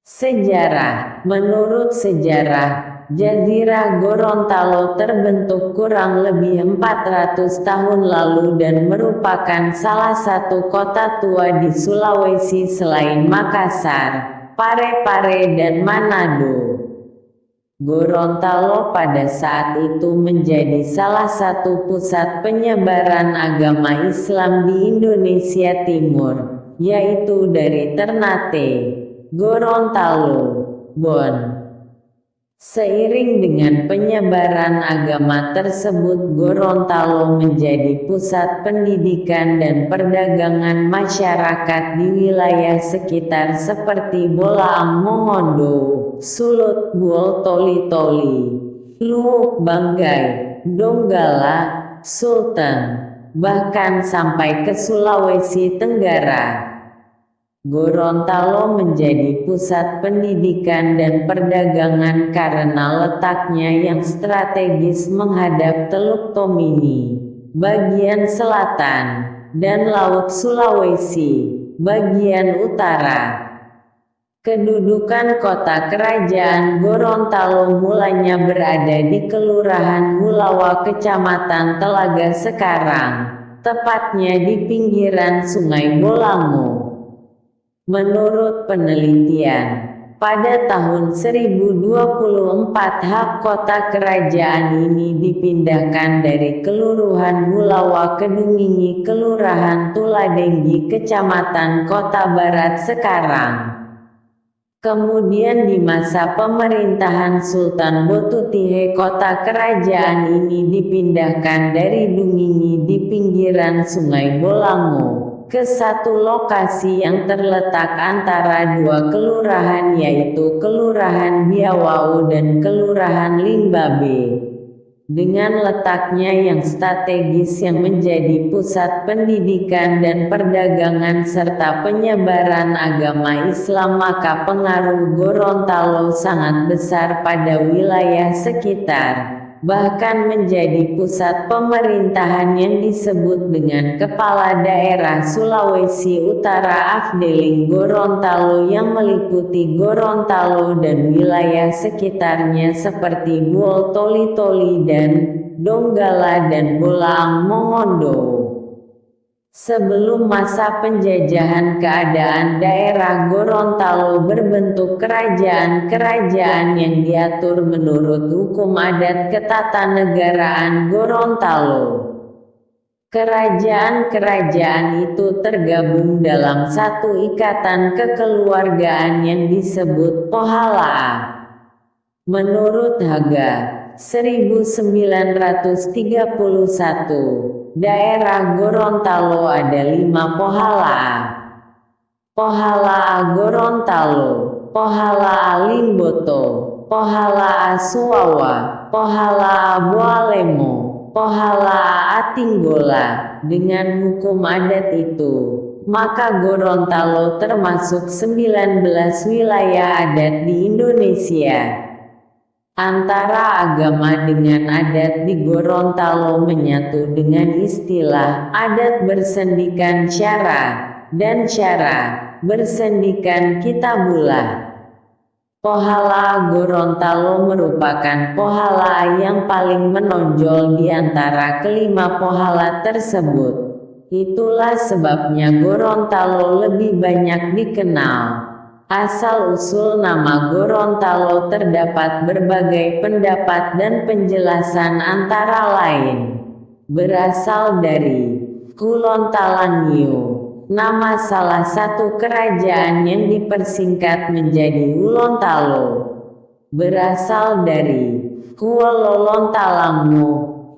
Sejarah. Menurut sejarah, Jazirah Gorontalo terbentuk kurang lebih 400 tahun lalu dan merupakan salah satu kota tua di Sulawesi selain Makassar, Parepare dan Manado. Gorontalo pada saat itu menjadi salah satu pusat penyebaran agama Islam di Indonesia Timur, yaitu dari Ternate, Gorontalo, Bon. Seiring dengan penyebaran agama tersebut, Gorontalo menjadi pusat pendidikan dan perdagangan masyarakat di wilayah sekitar seperti Bolaang Mongondo, Sulut Bul Toli-Toli, Luwuk Banggai, Donggala, Sulteng, bahkan sampai ke Sulawesi Tenggara. Gorontalo menjadi pusat pendidikan dan perdagangan karena letaknya yang strategis menghadap Teluk Tomini, bagian selatan, dan Laut Sulawesi, bagian utara. Kedudukan kota kerajaan Gorontalo mulanya berada di Kelurahan Hulawa Kecamatan Telaga sekarang, tepatnya di pinggiran Sungai Bolango. Menurut penelitian, pada tahun 1024 hak kota kerajaan ini dipindahkan dari Kelurahan Hulawa ke Dungingi Kelurahan Tuladenggi Kecamatan Kota Barat sekarang. Kemudian di masa pemerintahan Sultan Botutihe kota kerajaan ini dipindahkan dari Dungingi di pinggiran Sungai Bolango ke satu lokasi yang terletak antara dua kelurahan yaitu Kelurahan Biawau dan Kelurahan Limbabe. Dengan letaknya yang strategis yang menjadi pusat pendidikan dan perdagangan serta penyebaran agama Islam, maka pengaruh Gorontalo sangat besar pada wilayah sekitar, bahkan menjadi pusat pemerintahan yang disebut dengan Kepala Daerah Sulawesi Utara Afdeling Gorontalo yang meliputi Gorontalo dan wilayah sekitarnya seperti Bul Toli-Toli dan Donggala dan Bolaang Mongondo. Sebelum masa penjajahan, keadaan daerah Gorontalo berbentuk kerajaan-kerajaan yang diatur menurut hukum adat ketatanegaraan Gorontalo. Kerajaan-kerajaan itu tergabung dalam satu ikatan kekeluargaan yang disebut Pohala. Menurut Haga 1931, daerah Gorontalo ada 5 pohala. Pohala A Gorontalo, Pohala A Limboto, Pohala A Suwawa, Pohala A Boalemo, Pohala A Atinggola. Dengan hukum adat itu, maka Gorontalo termasuk 19 wilayah adat di Indonesia. Antara agama dengan adat di Gorontalo menyatu dengan istilah adat bersendikan syara dan syara bersendikan kitabullah. Pohala Gorontalo merupakan pohala yang paling menonjol di antara kelima pohala tersebut. Itulah sebabnya Gorontalo lebih banyak dikenal. Asal-usul nama Gorontalo terdapat berbagai pendapat dan penjelasan, antara lain berasal dari Kulontalangyo, nama salah satu kerajaan yang dipersingkat menjadi Ulontalo. Berasal dari Kuololontalango,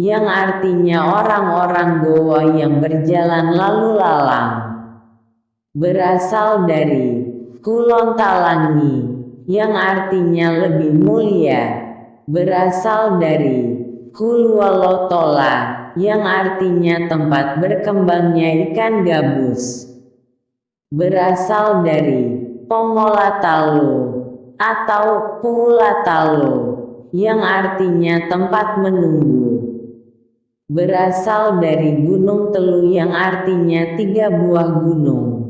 yang artinya orang-orang Goa yang berjalan lalu lalang. Berasal dari Kulontalangi, yang artinya lebih mulia. Berasal dari Kulualotola, yang artinya tempat berkembangnya ikan gabus. Berasal dari Pongolatalo atau Puulatalo, yang artinya tempat menunggu. Berasal dari Gunung Telu, yang artinya 3 buah gunung.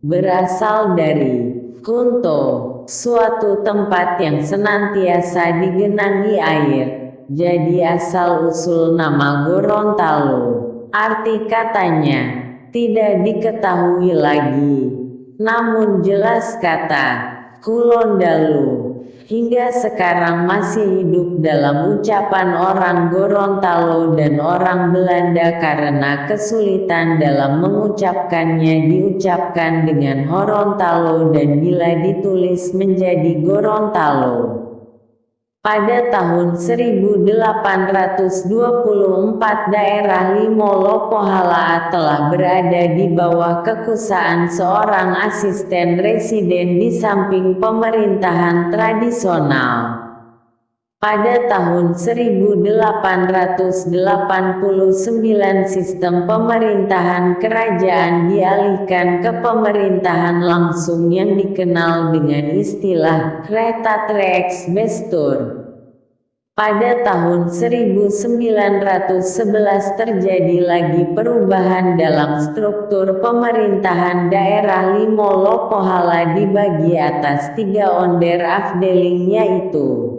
Berasal dari Kunto, suatu tempat yang senantiasa digenangi air. Jadi asal-usul nama Gorontalo. Arti katanya tidak diketahui lagi. Namun jelas kata Kulondalu hingga sekarang masih hidup dalam ucapan orang Gorontalo dan orang Belanda karena kesulitan dalam mengucapkannya, diucapkan dengan Horontalo dan bila ditulis menjadi Gorontalo. Pada tahun 1824 daerah Limolo Pohala telah berada di bawah kekuasaan seorang asisten residen di samping pemerintahan tradisional. Pada tahun 1889 sistem pemerintahan kerajaan dialihkan ke pemerintahan langsung yang dikenal dengan istilah Retatrix Bestur. Pada tahun 1911 terjadi lagi perubahan dalam struktur pemerintahan daerah Limolo Pohala dibagi atas 3 onder afdeling, yaitu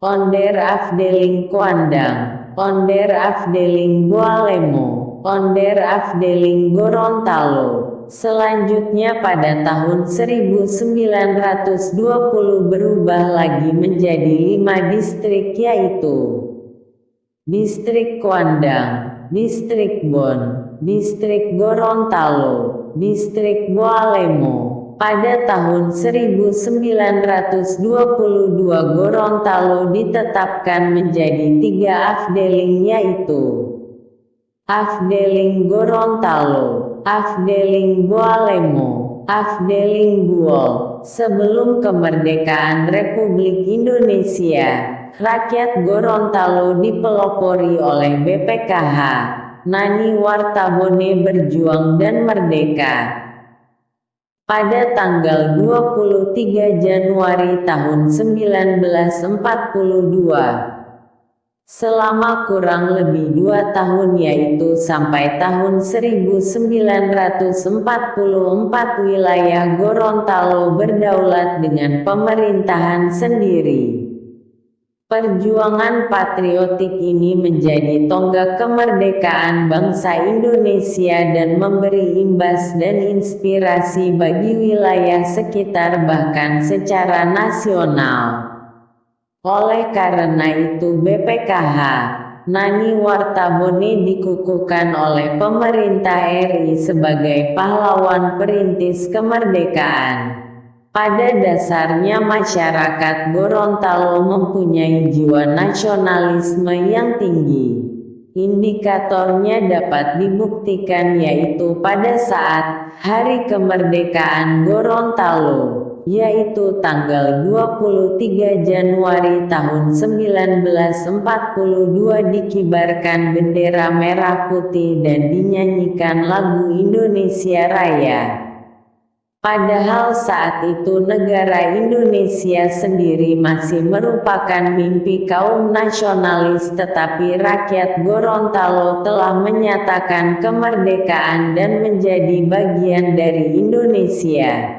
Onder Afdeling Kuandang, Onder Afdeling Bualemo, Onder Afdeling Gorontalo. Selanjutnya pada tahun 1920 berubah lagi menjadi 5 distrik, yaitu Distrik Kuandang, Distrik Bon, Distrik Gorontalo, Distrik Bualemo. Pada tahun 1922 Gorontalo ditetapkan menjadi 3 afdeling, yaitu Afdeling Gorontalo, Afdeling Bualemo, Afdeling Buol. Sebelum kemerdekaan Republik Indonesia, rakyat Gorontalo dipelopori oleh BPKH, Nani Wartabone berjuang dan merdeka. Pada tanggal 23 Januari tahun 1942. Selama kurang lebih 2 tahun, yaitu sampai tahun 1944, wilayah Gorontalo berdaulat dengan pemerintahan sendiri. Perjuangan patriotik ini menjadi tonggak kemerdekaan bangsa Indonesia dan memberi imbas dan inspirasi bagi wilayah sekitar bahkan secara nasional. Oleh karena itu BPKH, Nani Wartabone dikukuhkan oleh pemerintah RI sebagai pahlawan perintis kemerdekaan. Pada dasarnya masyarakat Gorontalo mempunyai jiwa nasionalisme yang tinggi. Indikatornya dapat dibuktikan yaitu pada saat Hari Kemerdekaan Gorontalo, yaitu tanggal 23 Januari tahun 1942 dikibarkan bendera merah putih dan dinyanyikan lagu Indonesia Raya. Padahal saat itu negara Indonesia sendiri masih merupakan mimpi kaum nasionalis, tetapi rakyat Gorontalo telah menyatakan kemerdekaan dan menjadi bagian dari Indonesia.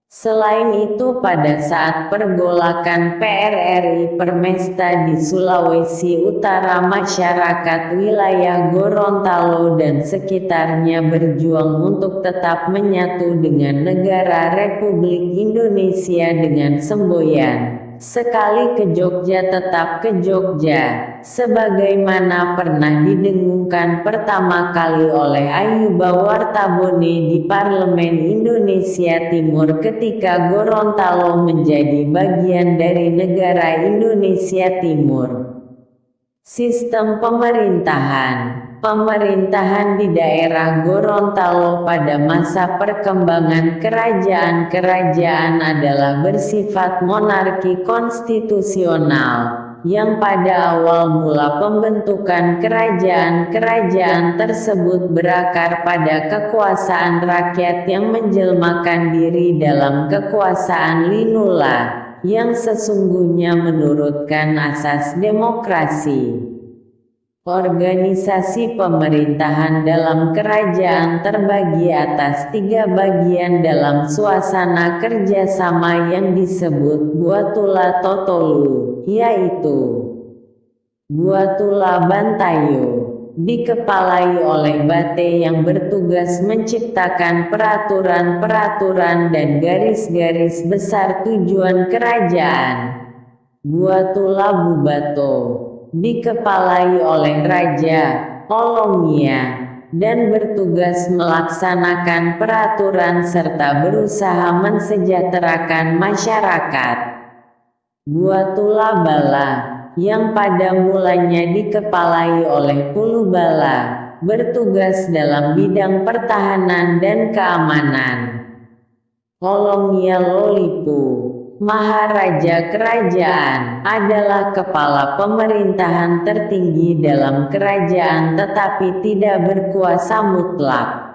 Selain itu pada saat pergolakan PRRI Permesta di Sulawesi Utara, masyarakat wilayah Gorontalo dan sekitarnya berjuang untuk tetap menyatu dengan negara Republik Indonesia dengan semboyan "Sekali ke Jogja tetap ke Jogja", sebagaimana pernah didengungkan pertama kali oleh Ayuba Wartabone di Parlemen Indonesia Timur ketika Gorontalo menjadi bagian dari negara Indonesia Timur. Sistem Pemerintahan di daerah Gorontalo pada masa perkembangan kerajaan-kerajaan adalah bersifat monarki konstitusional, yang pada awal mula pembentukan kerajaan-kerajaan tersebut berakar pada kekuasaan rakyat yang menjelmakan diri dalam kekuasaan linula, yang sesungguhnya menurutkan asas demokrasi. Organisasi pemerintahan dalam kerajaan terbagi atas 3 bagian dalam suasana kerjasama yang disebut Buatula Totolu, yaitu Buatula Bantayo, dikepalai oleh Bate yang bertugas menciptakan peraturan-peraturan dan garis-garis besar tujuan kerajaan. Buatula Bubato, dikepalai oleh Raja Olongia, dan bertugas melaksanakan peraturan serta berusaha mensejahterakan masyarakat. Buatula Bala, yang pada mulanya dikepalai oleh Pulubala, bertugas dalam bidang pertahanan dan keamanan. Olongia Lolipu, Maharaja Kerajaan, adalah kepala pemerintahan tertinggi dalam kerajaan tetapi tidak berkuasa mutlak.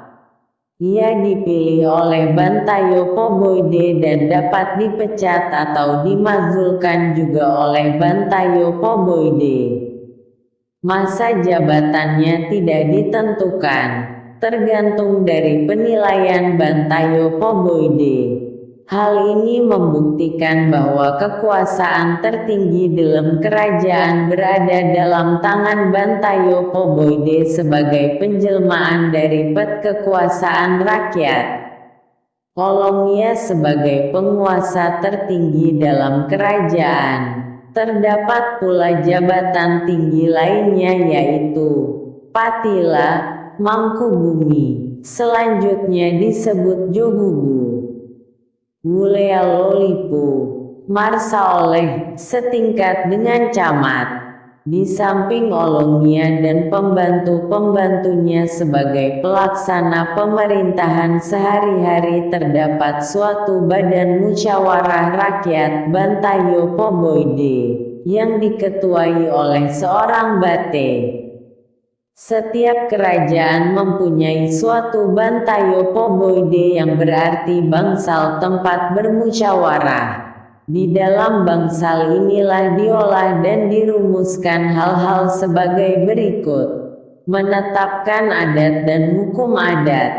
Ia dipilih oleh Bantayo Poboide dan dapat dipecat atau dimakzulkan juga oleh Bantayo Poboide. Masa jabatannya tidak ditentukan, tergantung dari penilaian Bantayo Poboide. Hal ini membuktikan bahwa kekuasaan tertinggi dalam kerajaan berada dalam tangan Bantayo Poboide sebagai penjelmaan dari kekuasaan rakyat. Olongia sebagai penguasa tertinggi dalam kerajaan. Terdapat pula jabatan tinggi lainnya yaitu Patila, Mangkubumi, selanjutnya disebut Jogugu. Wulea Lolipu, Marsa oleh setingkat dengan camat. Di samping Olongia dan pembantu-pembantunya sebagai pelaksana pemerintahan sehari-hari terdapat suatu badan musyawarah rakyat Bantayo Poboide, yang diketuai oleh seorang Bate. Setiap kerajaan mempunyai suatu Bantayo Poboide yang berarti bangsal tempat bermusyawarah. Di dalam bangsal inilah diolah dan dirumuskan hal-hal sebagai berikut. Menetapkan adat dan hukum adat,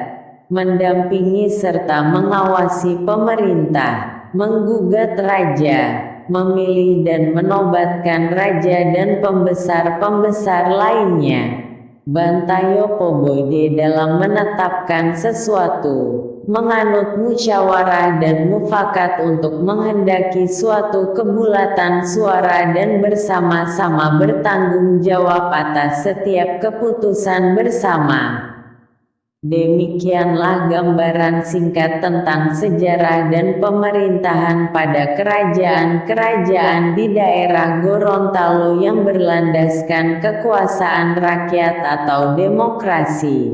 mendampingi serta mengawasi pemerintah, menggugat raja, memilih dan menobatkan raja dan pembesar-pembesar lainnya. Bantayo Poboide dalam menetapkan sesuatu, menganut musyawarah dan mufakat untuk menghendaki suatu kebulatan suara dan bersama-sama bertanggung jawab atas setiap keputusan bersama. Demikianlah gambaran singkat tentang sejarah dan pemerintahan pada kerajaan-kerajaan di daerah Gorontalo yang berlandaskan kekuasaan rakyat atau demokrasi.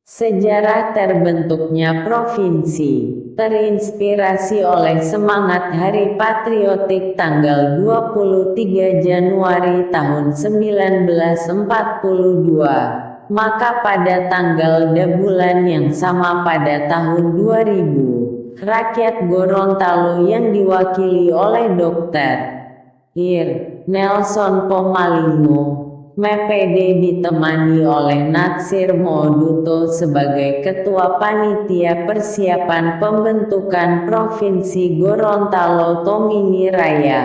Sejarah terbentuknya provinsi terinspirasi oleh semangat Hari Patriotik tanggal 23 Januari tahun 1942. Maka pada tanggal bulan yang sama pada tahun 2000, rakyat Gorontalo yang diwakili oleh Dr. Ir. Nelson Pomalingo, MPD ditemani oleh Natsir Moduto sebagai Ketua Panitia Persiapan Pembentukan Provinsi Gorontalo Tomini Raya,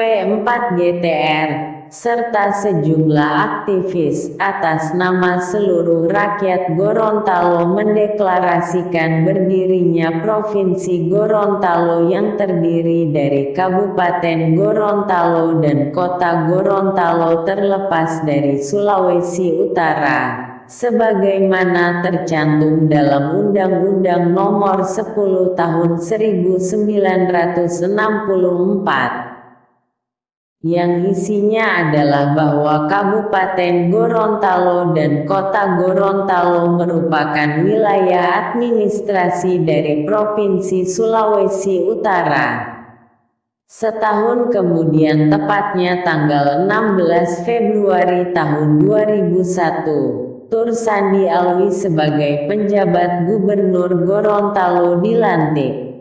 P4GTR, serta sejumlah aktivis atas nama seluruh rakyat Gorontalo mendeklarasikan berdirinya Provinsi Gorontalo yang terdiri dari Kabupaten Gorontalo dan Kota Gorontalo terlepas dari Sulawesi Utara, sebagaimana tercantum dalam Undang-Undang Nomor 10 Tahun 1964. Yang isinya adalah bahwa Kabupaten Gorontalo dan Kota Gorontalo merupakan wilayah administrasi dari Provinsi Sulawesi Utara. Setahun kemudian, tepatnya tanggal 16 Februari tahun 2001, Tur Sandi Alwi sebagai penjabat Gubernur Gorontalo dilantik.